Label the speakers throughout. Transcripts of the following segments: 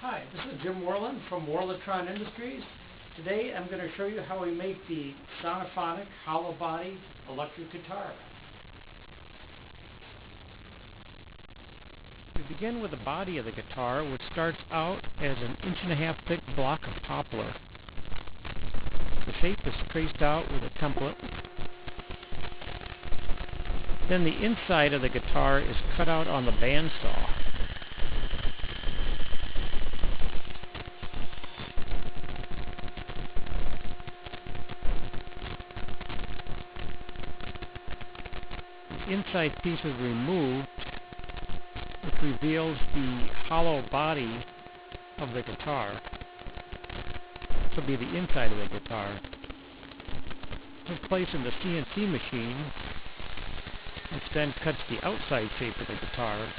Speaker 1: Hi, this is Jim Worland from Worlatron Industries. Today I'm going to show you how we make the SonoPhonic hollow body electric guitar. We begin with the body of the guitar, which starts out as an 1.5 thick block of poplar. The shape is traced out with a template. Then the inside of the guitar is cut out on the bandsaw. The inside piece is removed, which reveals the hollow body of the guitar. This will be the inside of the guitar. This is placed in the CNC machine, which then cuts the outside shape of the guitar,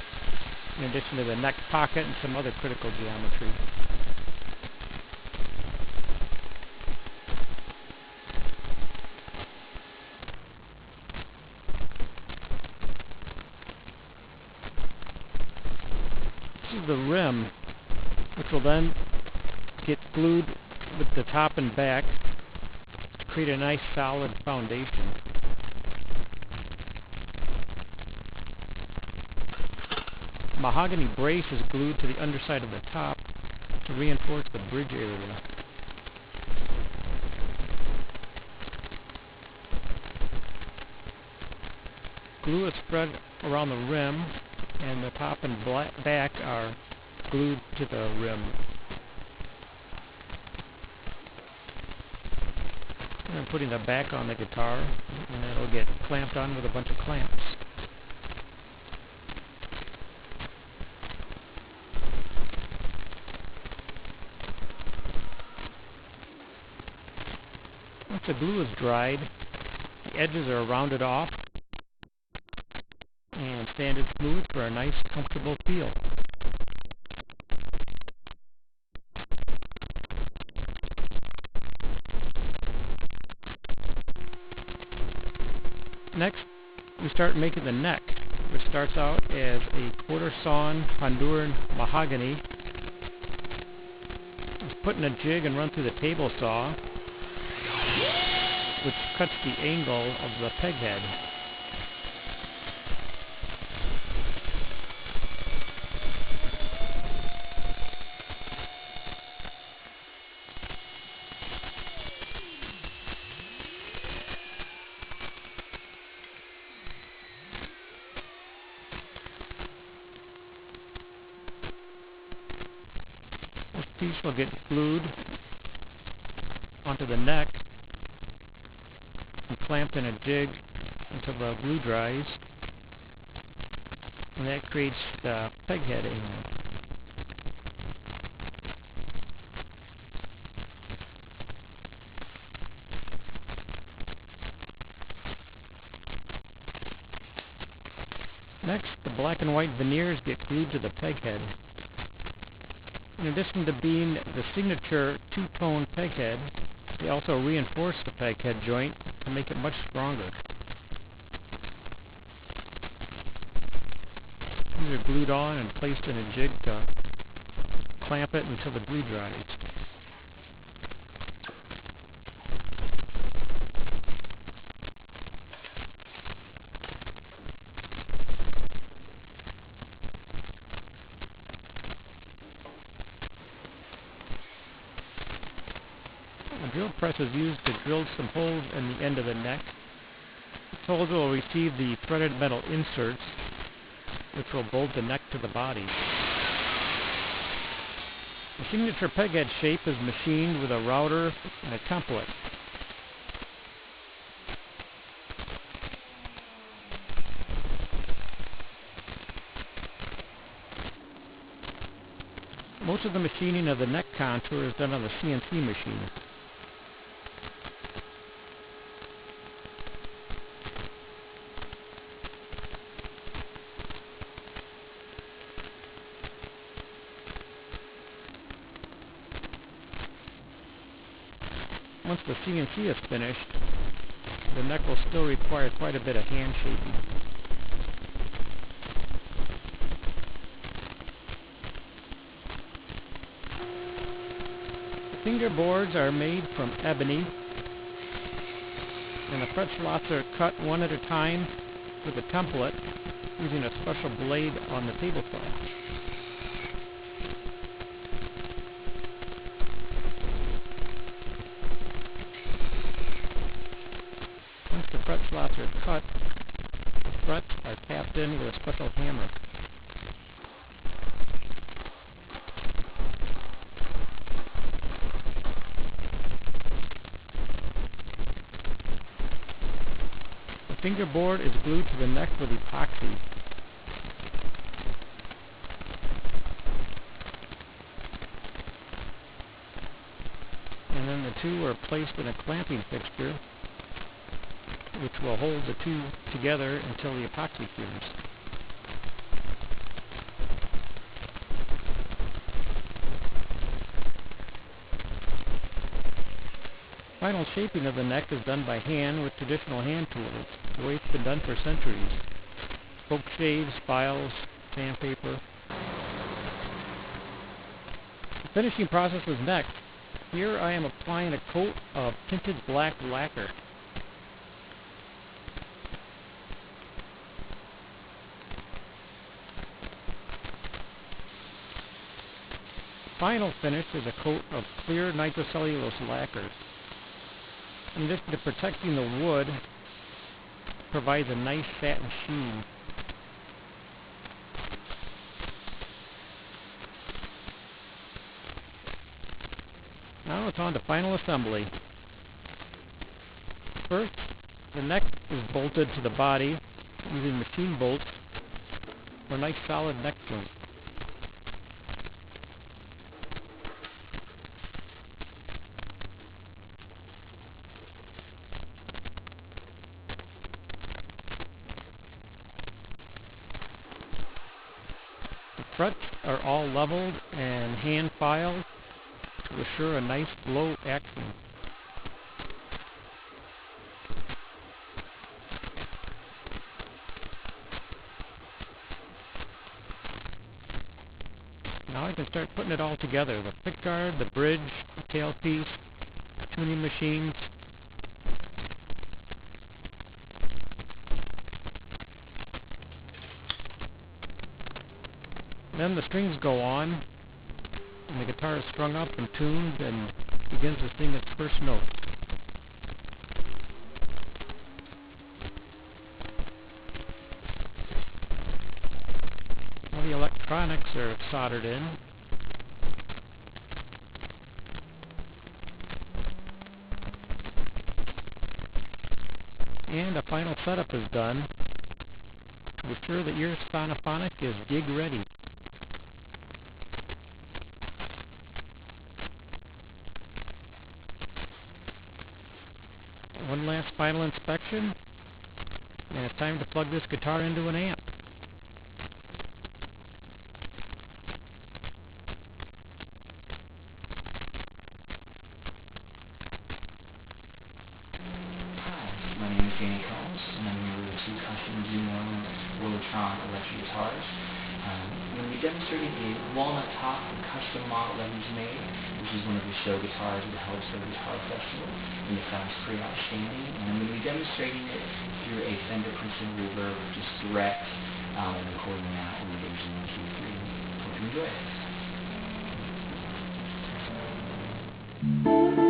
Speaker 1: in addition to the neck pocket and some other critical geometry. This is the rim, which will then get glued with the top and back to create a nice solid foundation. Mahogany brace is glued to the underside of the top to reinforce the bridge area. Glue is spread around the rim, and the top and back are glued to the rim. And I'm putting the back on the guitar, and it'll get clamped on with a bunch of clamps. Once the glue is dried, the edges are rounded off and sanded smooth for a nice, comfortable feel. Next, we start making the neck, which starts out as a quarter-sawn Honduran mahogany. It's put in a jig and run through the table saw, which cuts the angle of the peg head. This piece will get glued onto the neck and clamped in a jig until the glue dries, and that creates the peg head angle. Next, the black and white veneers get glued to the peg head. In addition to being the signature two-tone peg head, they also reinforce the peg head joint to make it much stronger. These are glued on and placed in a jig to clamp it until the glue dries. A drill press is used to drill some holes in the end of the neck. This hole will receive the threaded metal inserts, which will bolt the neck to the body. The signature peg head shape is machined with a router and a template. Most of the machining of the neck contour is done on the CNC machine. Once the CNC is finished, the neck will still require quite a bit of hand shaping. fingerboards are made from ebony, and the fret slots are cut one at a time with a template using a special blade on the table saw. Once the fret slots are cut, the frets are tapped in with a special hammer. The fingerboard is glued to the neck with epoxy. And then the two are placed in a clamping fixture, which will hold the two together until the epoxy cures. Final shaping of the neck is done by hand with traditional hand tools, the way it's been done for centuries. Spoke shaves, files, sandpaper. The finishing process is next. Here I am applying a coat of tinted black lacquer. Final finish is a coat of clear nitrocellulose lacquer. In addition to protecting the wood, provides a nice satin sheen. Now it's on to final assembly. First, the neck is bolted to the body using machine bolts for a nice solid neck joint. The frets are all leveled and hand filed to assure a nice blow action. Now I can start putting it all together. The pickguard, the bridge, the tailpiece, tuning machines. Then the strings go on, and the guitar is strung up and tuned and begins to sing its first note. All the electronics are soldered in. And a final setup is done to assure that your SonoPhonic is gig ready. One last final inspection, and it's time to plug this guitar into an amp.
Speaker 2: Hi, my name is Danny Combs, and I'm here with two custom Worlatron electric guitars. When we demonstrated a walnut top and custom model that he's made, which is one of the show guitars at the Helpsville Guitar Festival, and it sounds pretty outstanding. And I'm going to be demonstrating it through a Fender Princeton Reverb, just direct, and recording it out with version 1, 2, 3. Hope you enjoy it.